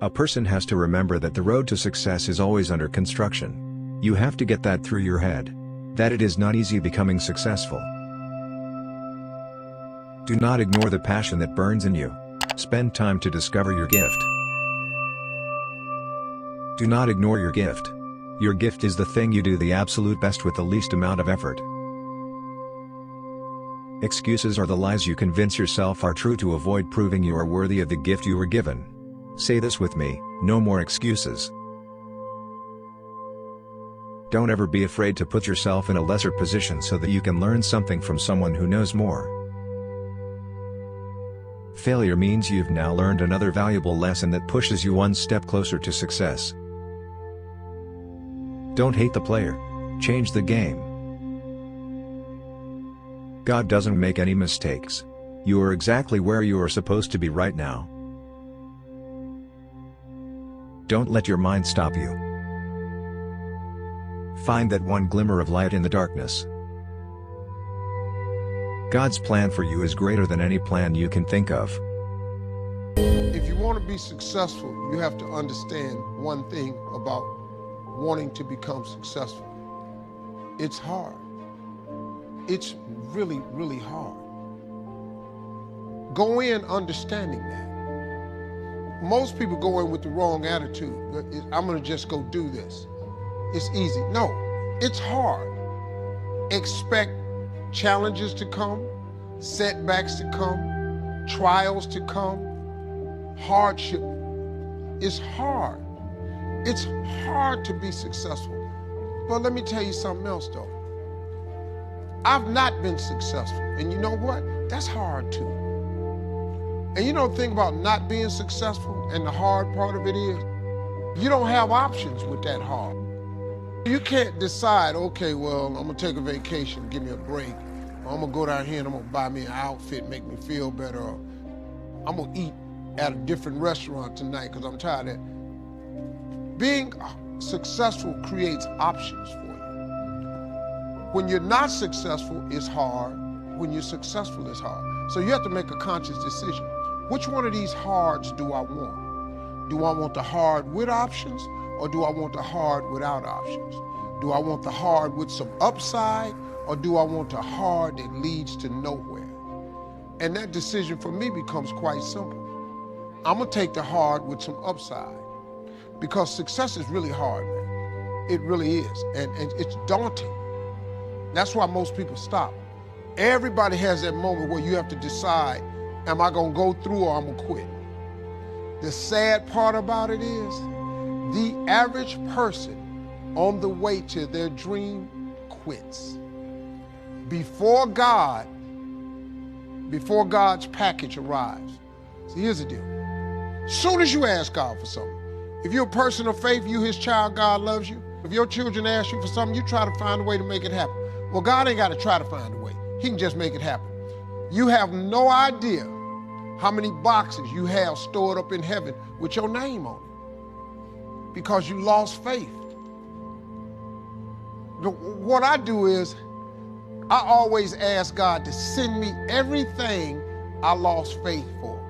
A person has to remember that the road to success is always under construction. You have to get that through your head. That it is not easy becoming successful. Do not ignore the passion that burns in you. Spend time to discover your gift. Do not ignore your gift. Your gift is the thing you do the absolute best with the least amount of effort. Excuses are the lies you convince yourself are true to avoid proving you are worthy of the gift you were given. Say this with me: no more excuses. Don't ever be afraid to put yourself in a lesser position so that you can learn something from someone who knows more. Failure means you've now learned another valuable lesson that pushes you one step closer to success. Don't hate the player. Change the game. God doesn't make any mistakes. You are exactly where you are supposed to be right now. Don't let your mind stop you. Find that one glimmer of light in the darkness. God's plan for you is greater than any plan you can think of. If you want to be successful, you have to understand one thing about wanting to become successful. It's hard. It's really, really hard. Go in understanding that. Most people go in with the wrong attitude. I'm going to just go do this. It's easy. No, it's hard. Expect challenges to come, setbacks to come, trials to come, hardship. It's hard. It's hard to be successful. But let me tell you something else though. I've not been successful. And you know what? That's hard too. And you know the thing about not being successful and the hard part of it is, you don't have options with that hard. You can't decide, okay, well, I'm gonna take a vacation, give me a break. Or I'm gonna go down here and I'm gonna buy me an outfit, make me feel better. Or I'm gonna eat at a different restaurant tonight because I'm tired of it. Being successful creates options for you. When you're not successful, it's hard. When you're successful, it's hard. So you have to make a conscious decision. Which one of these hards do I want? Do I want the hard with options, or do I want the hard without options? Do I want the hard with some upside, or do I want the hard that leads to nowhere? And that decision for me becomes quite simple. I'm gonna take the hard with some upside, because success is really hard, man. It really is, and it's daunting. That's why most people stop. Everybody has that moment where you have to decide, am I gonna go through or I'm gonna quit? The sad part about it is, the average person on the way to their dream quits. Before God's package arrives. See, here's the deal. Soon as you ask God for something, if you're a person of faith, you his child, God loves you. If your children ask you for something, you try to find a way to make it happen. Well, God ain't got to try to find a way. He can just make it happen. You have no idea how many boxes you have stored up in heaven with your name on it because you lost faith. What I do is I always ask God to send me everything I lost faith for.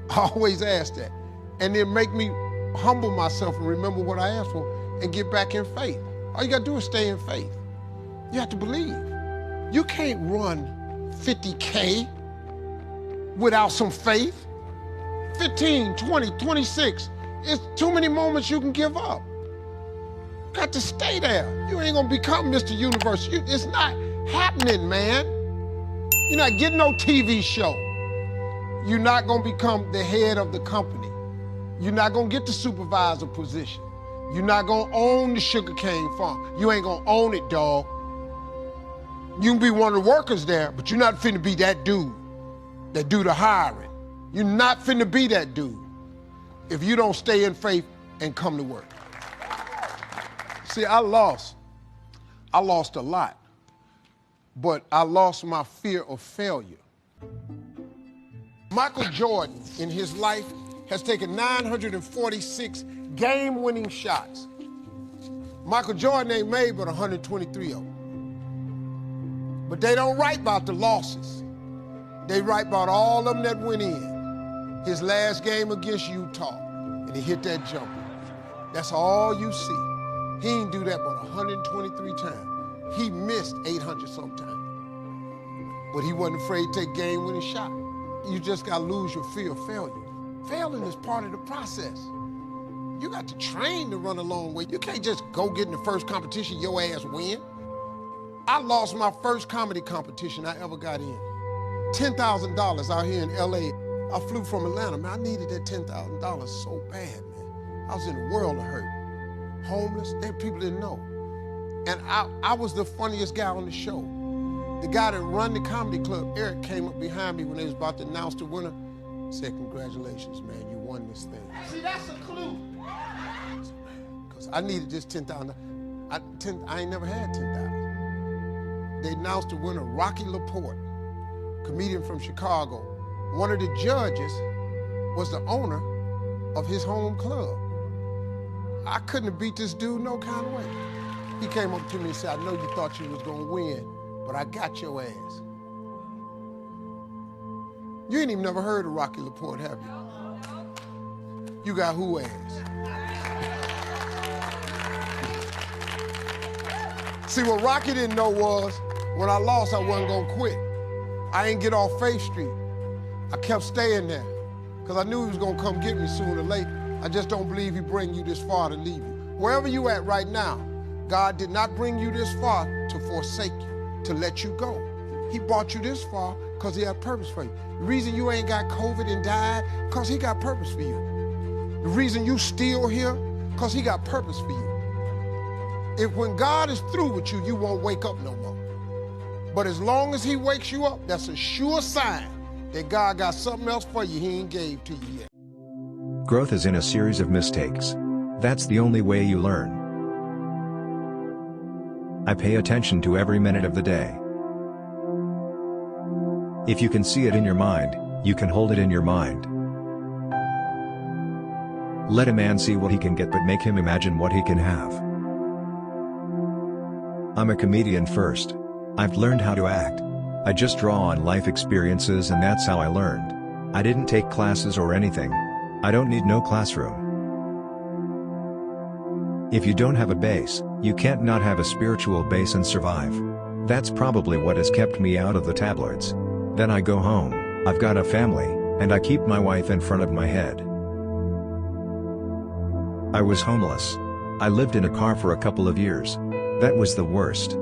I always ask that. And then make me humble myself and remember what I asked for and get back in faith. All you gotta do is stay in faith. You have to believe. You can't run 50K without some faith. 15, 20, 26. It's too many moments you can give up. You got to stay there. You ain't gonna become Mr. Universe. It's not happening, man. You're not getting no TV show. You're not gonna become the head of the company. You're not gonna get the supervisor position. You're not gonna own the sugarcane farm. You ain't gonna own it, dog. You can be one of the workers there, but you're not finna be that dude that do the hiring. You're not finna be that dude if you don't stay in faith and come to work. See, I lost a lot, but I lost my fear of failure. Michael Jordan, in his life, has taken 946 game-winning shots. Michael Jordan ain't made but 123 of them. But they don't write about the losses. They write about all of them that went in. His last game against Utah, and and he hit that jumper. That's all you see. He didn't do that but 123 times. He missed 800 sometimes. But he wasn't afraid to take game-winning shot. You just got to lose your fear of failure. Failing is part of the process. You got to train to run a long way. You can't just go get in the first competition, your ass win. I lost my first comedy competition I ever got in. $10,000 out here in LA. I flew from Atlanta, man. I needed that $10,000 so bad, man. I was in a world of hurt. Homeless, people didn't know. And I was the funniest guy on the show. The guy that run the comedy club, Eric, came up behind me when they was about to announce the winner. Said, congratulations, man, you won this thing. See, that's a clue. Because I needed this $10,000. I ain't never had $10,000. They announced the winner, Rocky Laporte, comedian from Chicago. One of the judges was the owner of his home club. I couldn't have beat this dude no kind of way. He came up to me and said, I know you thought you was gonna win, but I got your ass. You ain't even never heard of Rocky Laporte, have you? You got who ass? See, what Rocky didn't know was, when I lost, I wasn't gonna quit. I ain't get off Faith Street. I kept staying there, because I knew he was gonna come get me sooner or later. I just don't believe he bring you this far to leave you. Wherever you at right now, God did not bring you this far to forsake you, to let you go. He brought you this far because he had purpose for you. The reason you ain't got COVID and died, because he got purpose for you. The reason you still here, because he got purpose for you. If when God is through with you, you won't wake up no more. But as long as he wakes you up, that's a sure sign that God got something else for you he ain't gave to you yet. Growth is in a series of mistakes. That's the only way you learn. I pay attention to every minute of the day. If you can see it in your mind, you can hold it in your mind. Let a man see what he can get, but make him imagine what he can have. I'm a comedian first. I've learned how to act. I just draw on life experiences, and that's how I learned. I didn't take classes or anything. I don't need no classroom. If you don't have a base, you can't not have a spiritual base and survive. That's probably what has kept me out of the tabloids. Then I go home, I've got a family, and I keep my wife in front of my head. I was homeless. I lived in a car for a couple of years. That was the worst.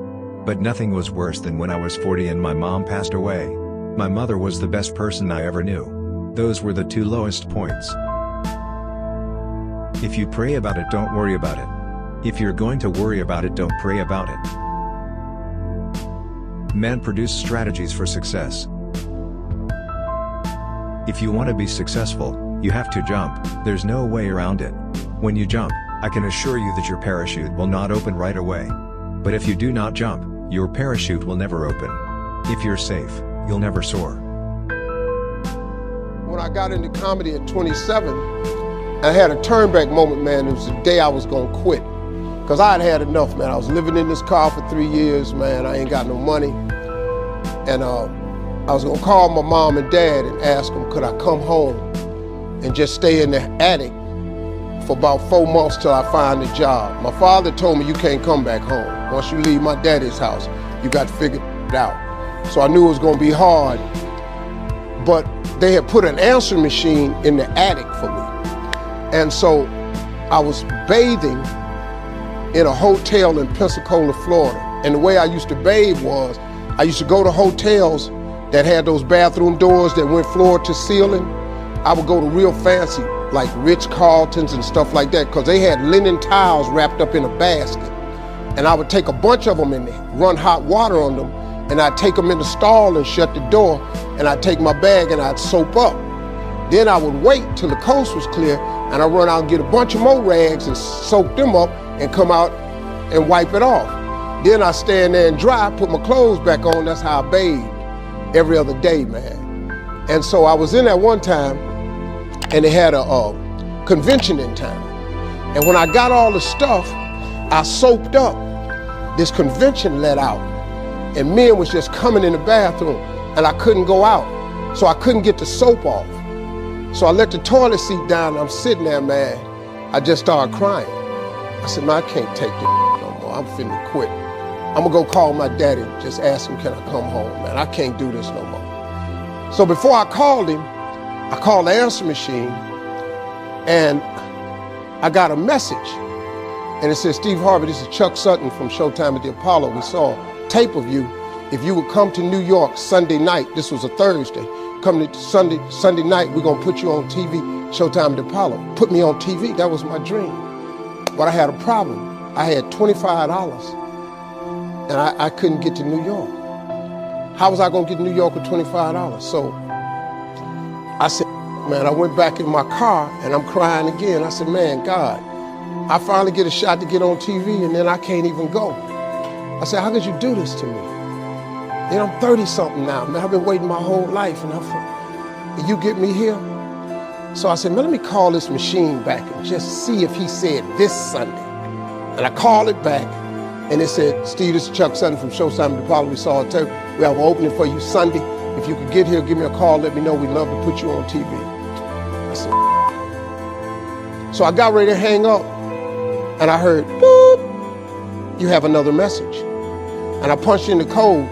But nothing was worse than when I was 40 and my mom passed away. My mother was the best person I ever knew. Those were the two lowest points. If you pray about it, don't worry about it. If you're going to worry about it, don't pray about it. Men produce strategies for success. If you want to be successful, you have to jump. There's no way around it. When you jump, I can assure you that your parachute will not open right away. But if you do not jump, your parachute will never open. If you're safe, you'll never soar. When I got into comedy at 27, I had a turn back moment, man. It was the day I was gonna quit. Because I had had enough, man. I was living in this car for 3 years, man. I ain't got no money. And I was gonna call my mom and dad and ask them, could I come home and just stay in the attic for about 4 months till I find a job. My father told me, you can't come back home. Once you leave my daddy's house, you got to figure it out. So I knew it was gonna be hard, but they had put an answering machine in the attic for me. And so I was bathing in a hotel in Pensacola, Florida. And the way I used to bathe was, I used to go to hotels that had those bathroom doors that went floor to ceiling. I would go to real fancy, like Ritz-Carltons and stuff like that, because they had linen towels wrapped up in a basket. And I would take a bunch of them and run hot water on them, and I'd take them in the stall and shut the door, and I'd take my bag and I'd soap up. Then I would wait till the coast was clear, and I'd run out and get a bunch of more rags and soak them up and come out and wipe it off. Then I stand there and dry, put my clothes back on. That's how I bathed every other day, man. And so I was in there one time, and they had a convention in town. And when I got all the stuff, I soaped up. This convention let out, and men was just coming in the bathroom, and I couldn't go out, so I couldn't get the soap off. So I let the toilet seat down, and I'm sitting there, man. I just started crying. I said, man, I can't take this no more. I'm finna quit. I'm gonna go call my daddy, just ask him, can I come home, man? I can't do this no more. So before I called him, I called the answer machine, and I got a message. And it says, Steve Harvey, this is Chuck Sutton from Showtime at the Apollo. We saw a tape of you. If you would come to New York Sunday night, this was a Thursday, come to Sunday night, we're gonna put you on TV, Showtime at the Apollo. Put me on TV, that was my dream. But I had a problem. I had $25 and I couldn't get to New York. How was I gonna get to New York with $25? So I said, man, I went back in my car and I'm crying again. I said, man, God, I finally get a shot to get on TV and then I can't even go. I said, how could you do this to me? You know, I'm 30-something now, man. I've been waiting my whole life and you get me here? So I said, man, let me call this machine back and just see if he said this Sunday. And I called it back and it said, Steve, this is Chuck Sutton from Showtime at the Apollo. We saw a tape. We have an opening for you Sunday. If you could get here, give me a call, let me know. We'd love to put you on TV. I said, so I got ready to hang up and I heard, boop, you have another message. And I punched in the code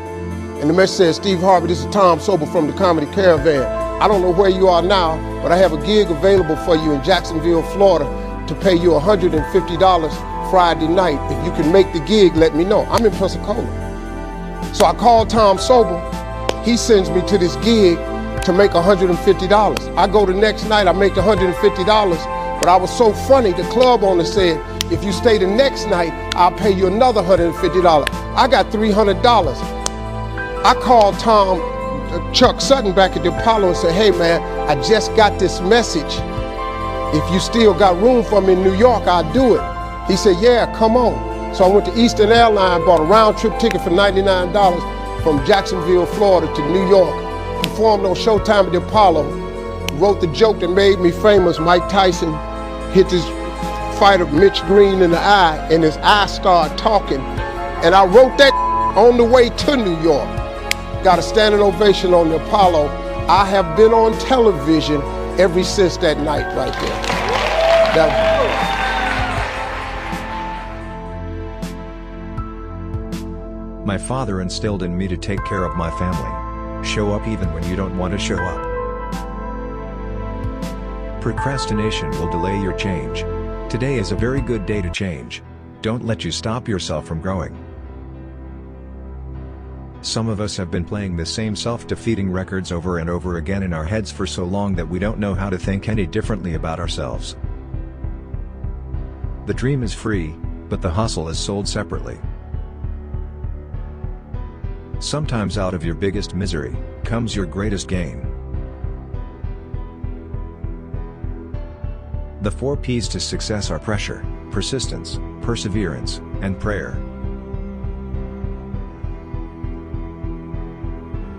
and the message says, Steve Harvey, this is Tom Sobel from the Comedy Caravan. I don't know where you are now, but I have a gig available for you in Jacksonville, Florida to pay you $150 Friday night. If you can make the gig, let me know. I'm in Pensacola. So I called Tom Sobel. He sends me to this gig to make $150. I go the next night, I make $150, but I was so funny, the club owner said, if you stay the next night, I'll pay you another $150. I got $300. I called Chuck Sutton back at the Apollo and said, hey man, I just got this message. If you still got room for me in New York, I'll do it. He said, yeah, come on. So I went to Eastern Airlines, bought a round trip ticket for $99 from Jacksonville, Florida to New York, performed on Showtime at the Apollo, wrote the joke that made me famous. Mike Tyson hit this fighter, Mitch Green, in the eye, and his eye started talking. And I wrote that on the way to New York. Got a standing ovation on the Apollo. I have been on television ever since that night right there. My father instilled in me to take care of my family. Show up even when you don't want to show up. Procrastination will delay your change. Today is a very good day to change. Don't let you stop yourself from growing. Some of us have been playing the same self-defeating records over and over again in our heads for so long that we don't know how to think any differently about ourselves. The dream is free, but the hustle is sold separately. Sometimes out of your biggest misery comes your greatest gain. The 4 P's to success are pressure, persistence, perseverance, and prayer.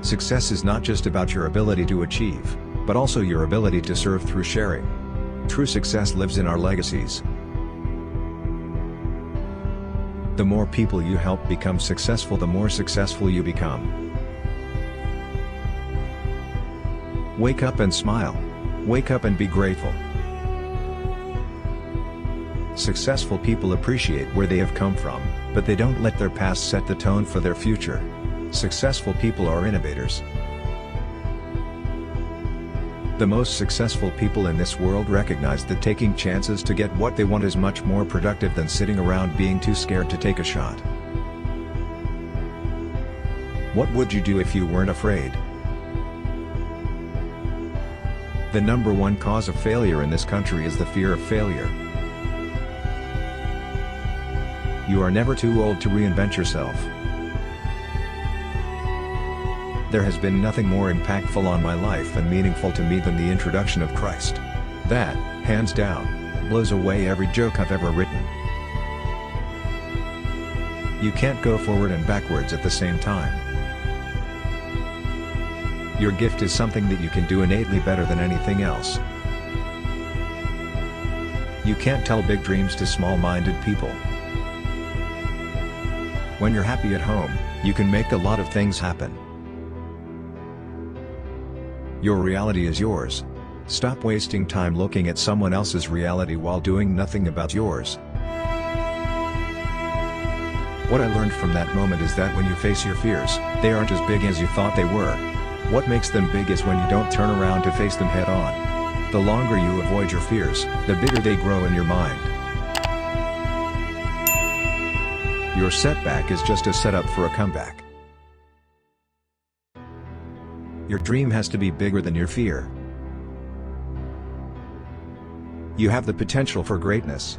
Success is not just about your ability to achieve, but also your ability to serve through sharing. True success lives in our legacies. The more people you help become successful, the more successful you become. Wake up and smile. Wake up and be grateful. Successful people appreciate where they have come from, but they don't let their past set the tone for their future. Successful people are innovators. The most successful people in this world recognize that taking chances to get what they want is much more productive than sitting around being too scared to take a shot. What would you do if you weren't afraid? The number one cause of failure in this country is the fear of failure. You are never too old to reinvent yourself. There has been nothing more impactful on my life and meaningful to me than the introduction of Christ. That, hands down, blows away every joke I've ever written. You can't go forward and backwards at the same time. Your gift is something that you can do innately better than anything else. You can't tell big dreams to small-minded people. When you're happy at home, you can make a lot of things happen. Your reality is yours. Stop wasting time looking at someone else's reality while doing nothing about yours. What I learned from that moment is that when you face your fears, they aren't as big as you thought they were. What makes them big is when you don't turn around to face them head on. The longer you avoid your fears, the bigger they grow in your mind. Your setback is just a setup for a comeback. Your dream has to be bigger than your fear. You have the potential for greatness.